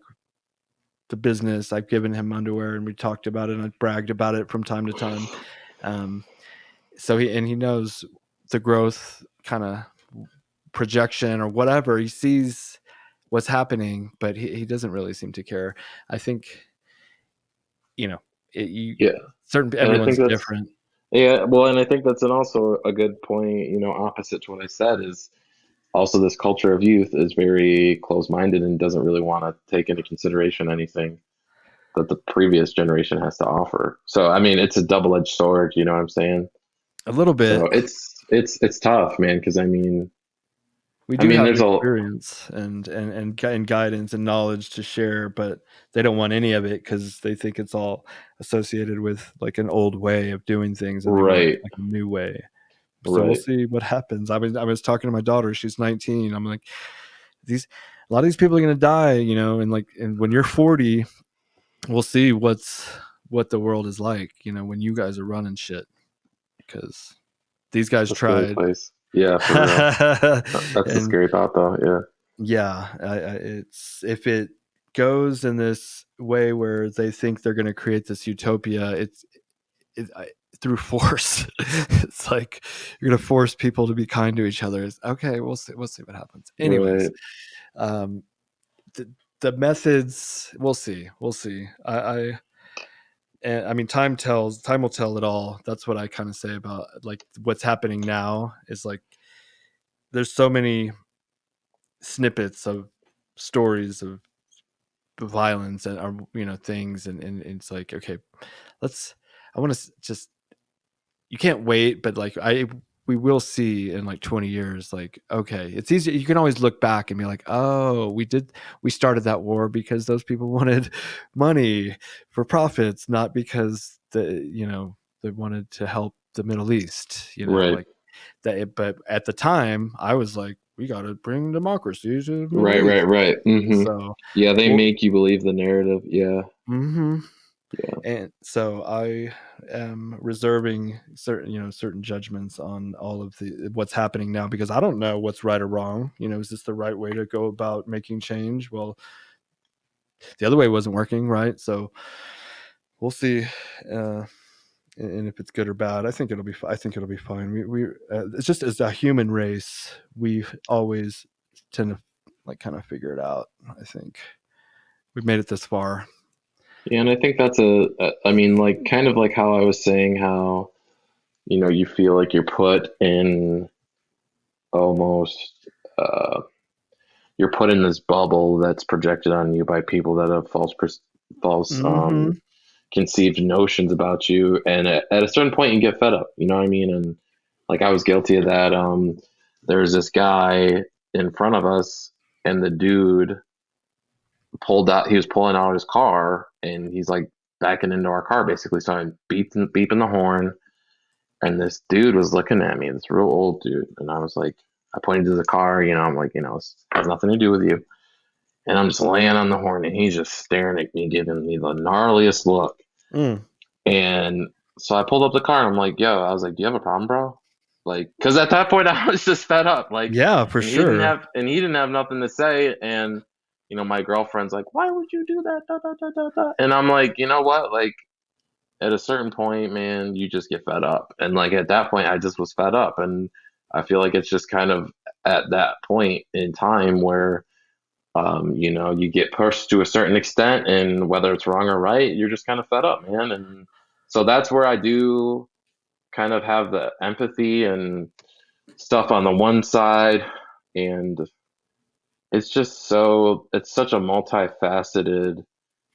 the business. I've given him underwear, and we talked about it, and I bragged about it from time to time. So he knows the growth kind of projection or whatever. He sees what's happening, but he doesn't really seem to care. I think, Yeah. And I think everyone's that's, different. yeah, well, and I think that's also a good point, opposite to what I said, is also this culture of youth is very close-minded and doesn't really want to take into consideration anything that the previous generation has to offer. So, I mean, it's a double-edged sword, you know what I'm saying? A little So bit. it's tough, man, because We I do mean, have there's a experience and guidance and knowledge to share, but they don't want any of it because they think it's all associated with like an old way of doing things, and they want right, like a new way. So we'll right, see what happens. I was talking to my daughter. She's 19. I'm like, a lot of these people are gonna die, and when you're 40, we'll see what the world is like, when you guys are running shit, because these guys a scary tried. place. Yeah, for real. That's a And scary thought, though. Yeah, yeah, it's, if it goes in this way where they think they're going to create this utopia, through force. It's like you're going to force people to be kind to each other. It's okay. We'll see what happens. Anyways, right. um, the methods, we'll see. I mean, time will tell it all. That's what I kind of say about like what's happening now is like, there's so many snippets of stories of violence and things, and it's like, okay, I want to just, you can't wait, but like we will see in like 20 years, like, okay, it's easy, you can always look back and be like, oh, we started that war because those people wanted money for profits, not because they wanted to help the Middle East, Right. like that. But at the time I was like, we got to bring democracy to the Middle Right, right, East. right. So Yeah, they well, make you believe the narrative. Yeah. mm-hmm. And so I am reserving certain judgments on all of what's happening now, because I don't know what's right or wrong. Is this the right way to go about making change? Well, the other way wasn't working, right? So we'll see. And if it's good or bad, I think it'll be fine. We it's just, as a human race, we always tend to like kind of figure it out. I think we've made it this far. Yeah, and I think that's I mean, like, kind of like how I was saying how, you feel like you're put in almost, you're put in this bubble that's projected on you by people that have false, Mm-hmm. conceived notions about you. And at a certain point, you get fed up, you know what I mean? And like, I was guilty of that. There's this guy in front of us, and the dude he was pulling out his car, and he's like backing into our car, basically starting beeping the horn. And this dude was looking at me, this real old dude. And I was like, I pointed to the car, I'm like, this has nothing to do with you. And I'm just laying on the horn, and he's just staring at me, giving me the gnarliest look. Mm. And so I pulled up the car, and I'm like, yo, I was like, do you have a problem, bro? Like, because at that point I was just fed up. Like, Yeah, for and sure. he didn't have nothing to say. And, my girlfriend's like, why would you do that? Da, da, da, da, da. And I'm like, you know what? Like, at a certain point, man, you just get fed up. And like, at that point, I just was fed up. And I feel like it's just kind of at that point in time where, you get pushed to a certain extent, and whether it's wrong or right, you're just kind of fed up, man. And so that's where I do kind of have the empathy and stuff on the one side. And it's such a multifaceted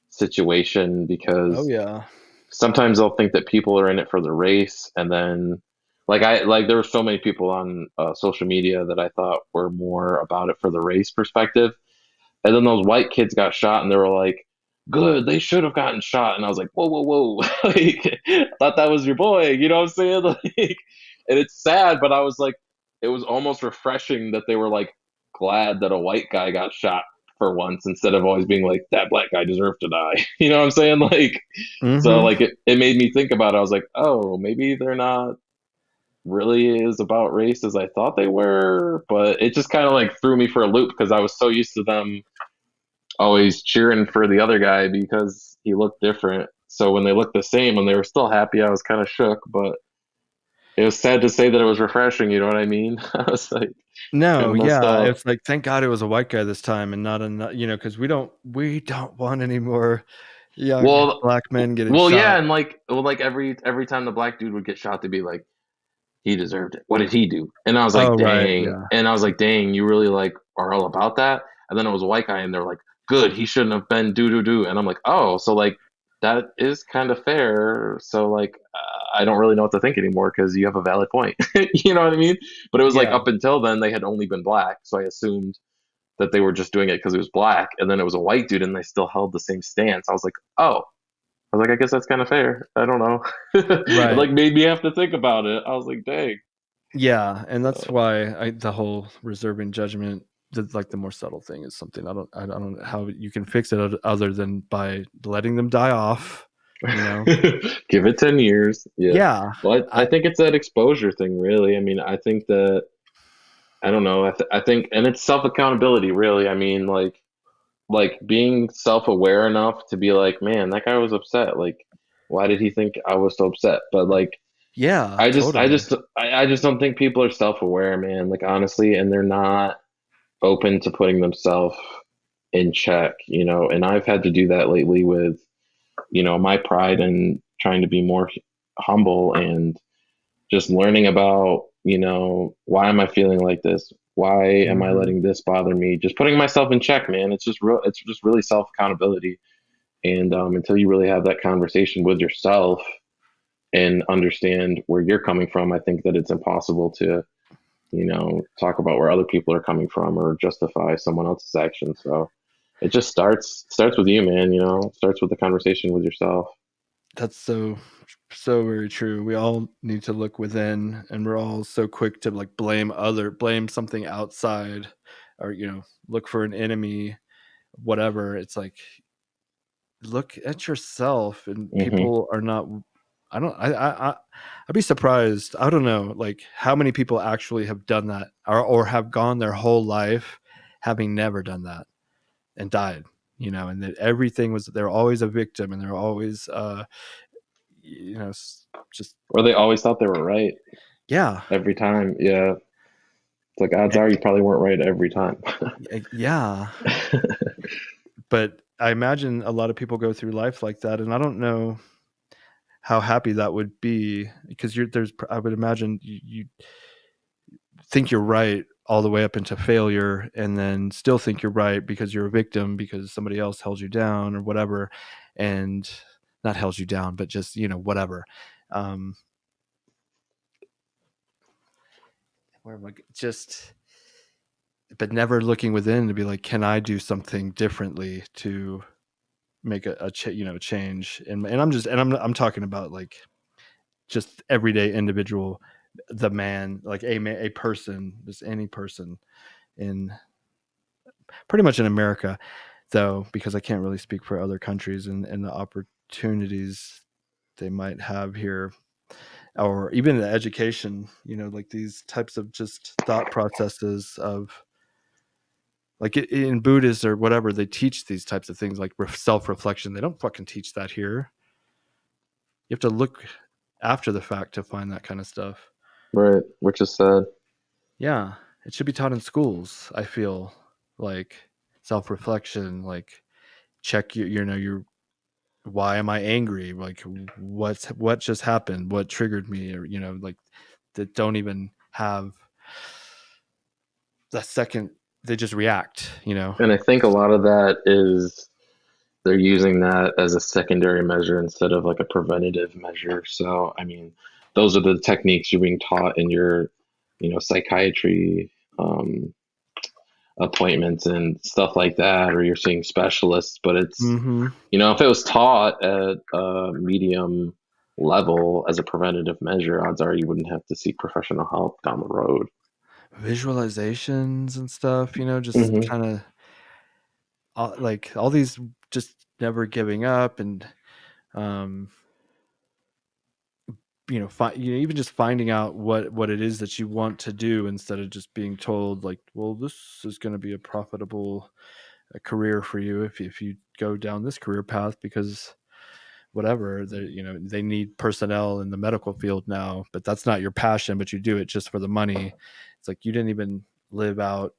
situation, Oh because yeah. sometimes they'll think that people are in it for the race. And then there were so many people on social media that I thought were more about it for the race perspective. And then those white kids got shot, and they were like, good, they should have gotten shot. And I was like, whoa, whoa, whoa. Like, I thought that was your boy. You know what I'm saying? Like, and it's sad, but I was like, it was almost refreshing that they were like glad that a white guy got shot for once, instead of always being like, that black guy deserved to die. You know what I'm saying? Like, so Mm-hmm. like it made me think about it. I was like, oh, maybe they're not really as about race as I thought they were. But it just kind of like threw me for a loop, because I was so used to them always cheering for the other guy because he looked different. So when they looked the same and they were still happy, I was kind of shook. But it was sad to say that it was refreshing. You know what I mean? I was like, kind No, of messed yeah, up. it's like, thank God it was a white guy this time and not because we don't want any more young Well, black men getting well, yeah, shot. and like every time the black dude would get shot, they'd be like, he deserved it. What did he do? And I was like, Oh right, dang. yeah, And I was like, dang, you really like are all about that. And then it was a white guy, and they're like, good, he shouldn't have been do. And I'm like, oh, so like that is kind of fair. So like, I don't really know what to think anymore, because you have a valid point. You know what I mean? But it was like, yeah, up until then they had only been black, so I assumed that they were just doing it because he was black. And then it was a white dude, and they still held the same stance. I was like, oh. I was like, I guess that's kind of fair. I don't know. It right, like made me have to think about it. I was like, dang. yeah, and that's Uh, why the whole reserving judgment, the more subtle thing, is something I don't know how you can fix it other than by letting them die off. You know? Give it 10 years. Yeah. Yeah, Well, I I think it's that exposure thing, really. I mean, I think that, I don't know. I think, and it's self accountability, really. I mean, like being self aware enough to be like, man, that guy was upset. Like, why did he think I was so upset? But like, yeah, I just, I totally. just, I just don't think people are self aware, man. Like, honestly, and they're not open to putting themselves in check, and I've had to do that lately with, my pride and trying to be more humble, and just learning about, why am I feeling like this? Why am I Mhm. letting this bother me? Just putting myself in check, man. It's just really self accountability. And until you really have that conversation with yourself and understand where you're coming from, I think that it's impossible to, talk about where other people are coming from or justify someone else's actions. So it just starts with you, man. It starts with the conversation with yourself. That's so very true. We all need to look within, and we're all so quick to like blame something outside, or look for an enemy, whatever. It's like look at yourself, and Mm-hmm. people are not. I'd be surprised. I don't know, like how many people actually have done that, or have gone their whole life having never done that and died. And that everything was, they're always a victim, and they're always, just Or they always thought they were right yeah, every time. Yeah. It's like odds are you probably weren't right every time. yeah. But I imagine a lot of people go through life like that, and I don't know how happy that would be, because I would imagine you think you're right all the way up into failure, and then still think you're right because you're a victim, because somebody else held you down or whatever, and not held you down, but just, whatever. Where am I? But never looking within to be like, can I do something differently to make a change? And I'm talking about like just everyday individual, the man, like a person, just any person in pretty much in America, though, because I can't really speak for other countries and the opportunities they might have here, or even the education, like these types of just thought processes of, like in Buddhists or whatever, they teach these types of things like self-reflection. They don't fucking teach that here. You have to look after the fact to find that kind of stuff. Right, which is sad. Yeah, it should be taught in schools. I feel like self-reflection, like check your why am I angry? Like what just happened? What triggered me? Or like that don't even have the second, they just react. And I think a lot of that is they're using that as a secondary measure instead of like a preventative measure. So, I mean, those are the techniques you're being taught in your, psychiatry appointments and stuff like that, or you're seeing specialists. But it's, Mm-hmm. if it was taught at a medium level as a preventative measure, odds are you wouldn't have to seek professional help down the road. Visualizations and stuff, just Mm-hmm. kind of like all these, just never giving up, and even just finding out what it is that you want to do, instead of just being told like, well, this is going to be a profitable career for you if you go down this career path, because whatever, they need personnel in the medical field now, but that's not your passion, but you do it just for the money. It's like you didn't even live out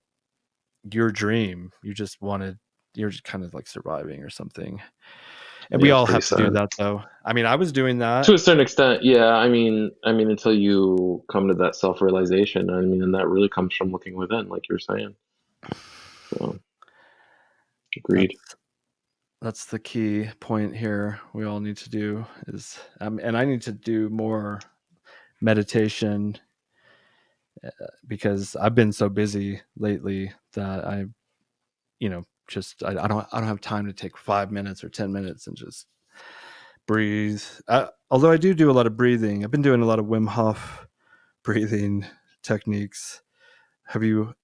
your dream. You're just kind of like surviving or something. And we Yeah, it's all pretty have to do sad. that, though. I mean, I was doing that. To a certain extent, yeah. I mean, until you come to that self-realization, and that really comes from looking within, like you're saying. So, agreed. That's the key point here. We all need to do is, and I need to do more meditation, because I've been so busy lately that I don't have time to take 5 minutes or 10 minutes and just breathe. Although I do a lot of breathing. I've been doing a lot of Wim Hof breathing techniques. Have you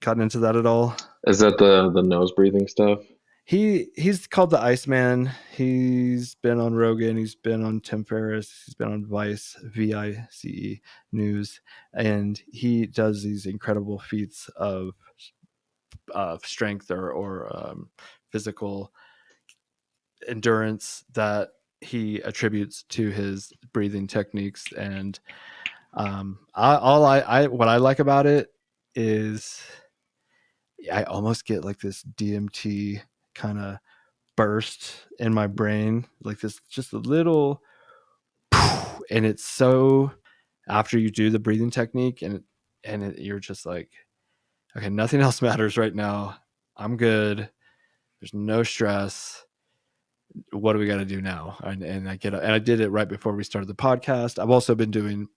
gotten into that at all? Is that the nose breathing stuff? He's called the Iceman. He's been on Rogan. He's been on Tim Ferriss. He's been on Vice, VICE News, and he does these incredible feats of strength or physical endurance that he attributes to his breathing techniques. And what I like about it is I almost get like this DMT kind of burst in my brain, like this, just a little, and it's so, after you do the breathing technique, you're just like, okay, nothing else matters right now. I'm good. There's no stress. What do we got to do now? And I did it right before we started the podcast. I've also been doing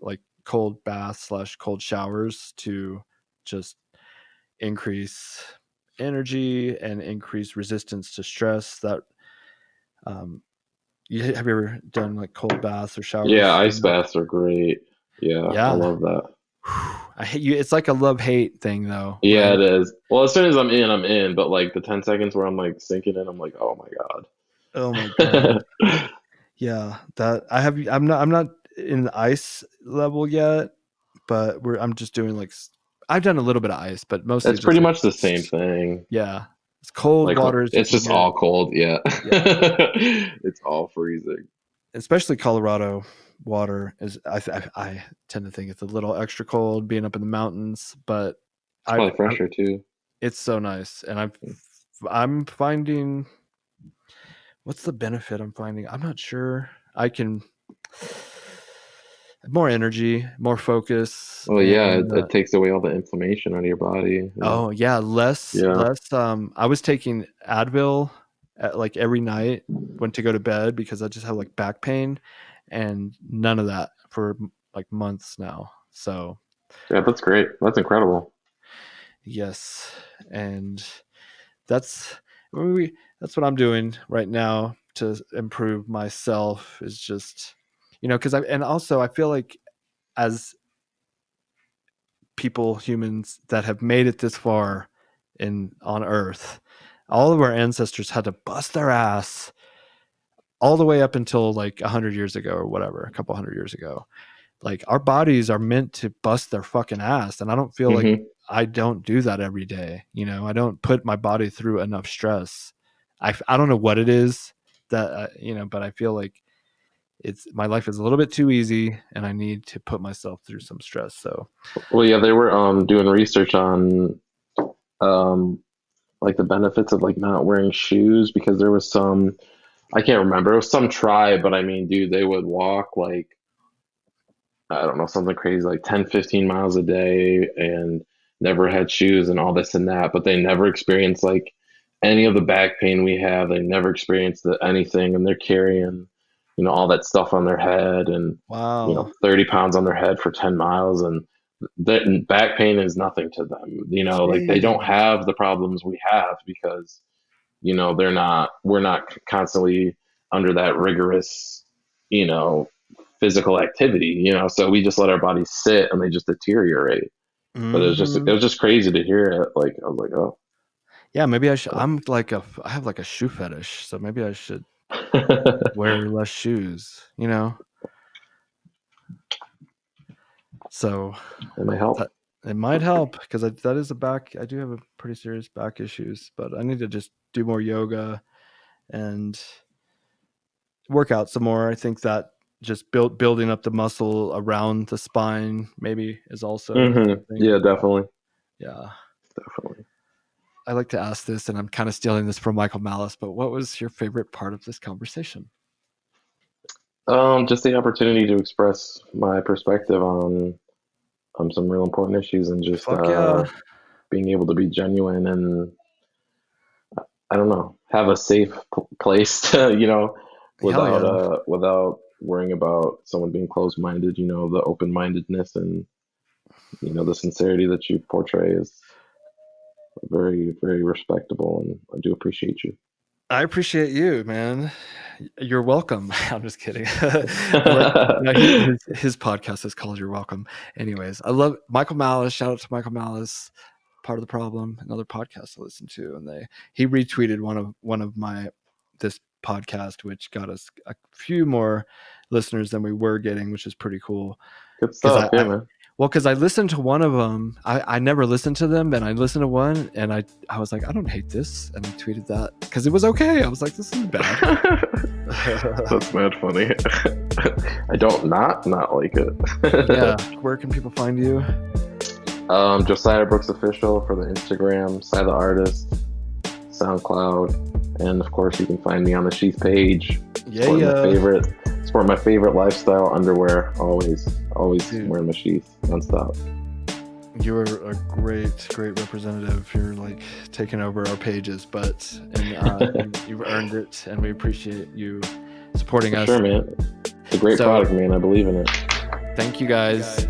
like cold baths / cold showers to just increase energy and increase resistance to stress. That have you ever done like cold baths or Yeah, showers? ice baths are great. Yeah, I Yeah. love that. I hate you. It's like a love-hate thing, though, Yeah, right? it is. Well, as soon as I'm in, I'm in. But like the 10 seconds where I'm like sinking in, I'm like, oh my God. Oh my god. Yeah, that I'm not in the ice level yet, but I'm just doing like I've done a little bit of ice, but mostly It's just pretty like much the same thing. yeah, it's cold Like waters. You it's can just get all cold. Yeah. yeah, It's all freezing. especially Colorado water is. I tend to think it's a little extra cold being up in the mountains, but It's probably fresher too. it's so nice, and I'm finding what's the benefit I'm finding. I'm not sure. I can more energy, more focus, Well, yeah, and it takes away all the inflammation out of your body. oh yeah, less. Yeah. I was taking Advil like every night went to go to bed because I just have like back pain, and none of that for like months now. So Yeah, that's great. That's incredible. yes, and that's that's what I'm doing right now to improve myself. Is just because and also I feel like as people, humans that have made it this far on Earth, all of our ancestors had to bust their ass all the way up until like 100 years ago or whatever, a couple hundred years ago. Like our bodies are meant to bust their fucking ass, and I don't feel like Mm-hmm. I don't do that every day. I don't put my body through enough stress. I don't know what it is that but I feel like my life is a little bit too easy, and I need to put myself through some stress. So Well, yeah, they were doing research on um like the benefits of like not wearing shoes because there was some I can't remember, it was some tribe, but I mean, dude, they would walk like I don't know, something crazy like 10, 15 miles a day and never had shoes and all this and that, but they never experienced like any of the back pain we have. They never experienced anything, and they're carrying, all that stuff on their head and, wow. 30 pounds on their head for 10 miles. And that back pain is nothing to them, like they don't Jeez. have the problems we have because, we're not constantly under that rigorous, you know, physical activity, so we just let our bodies sit and they just deteriorate. But it Mhm. was just crazy to hear it. Like I was like, oh. Yeah, maybe I should. I have like a shoe fetish, so maybe I should wear less shoes. So It might help. that it might help because that is I do have a pretty serious back issues, but I need to just do more yoga and work out some more. I think that just building up the muscle around the spine maybe is also something. Yeah, definitely. Yeah. Definitely. I like to ask this, and I'm kind of stealing this from Michael Malice, but what was your favorite part of this conversation? Just the opportunity to express my perspective on some real important issues and just Fuck yeah. being able to be genuine and I don't know, have a safe place to, Hell yeah. without worrying about someone being closed-minded, the open-mindedness and, the sincerity that you portray is very, very respectable, and I do appreciate you. I appreciate you, man. You're welcome. I'm just kidding. His podcast is called You're Welcome. Anyways, I love Michael Malice. Shout out to Michael Malice, Part of the Problem, another podcast I listen to, and he retweeted one of my this podcast, which got us a few more listeners than we were getting, which is pretty cool. Good stuff, yeah, man. Well, because I listened to one of them. I never listened to them, and I listened to one, and I was like, I don't hate this, and I tweeted that because it was okay. I was like, this isn't bad. That's mad funny. I don't not like it. Yeah. Where can people find you? Josiah Brooks Official for the Instagram, Cy the Artist, SoundCloud, and of course you can find me on the SHEATH page. Sport my favorite lifestyle underwear. Always Dude, wearing my SHEATH nonstop. You're a great representative. You're like taking over our pages, and you've earned it, and we appreciate you supporting us. Sure, man. It's a great product, man. I believe in it. Thank you guys.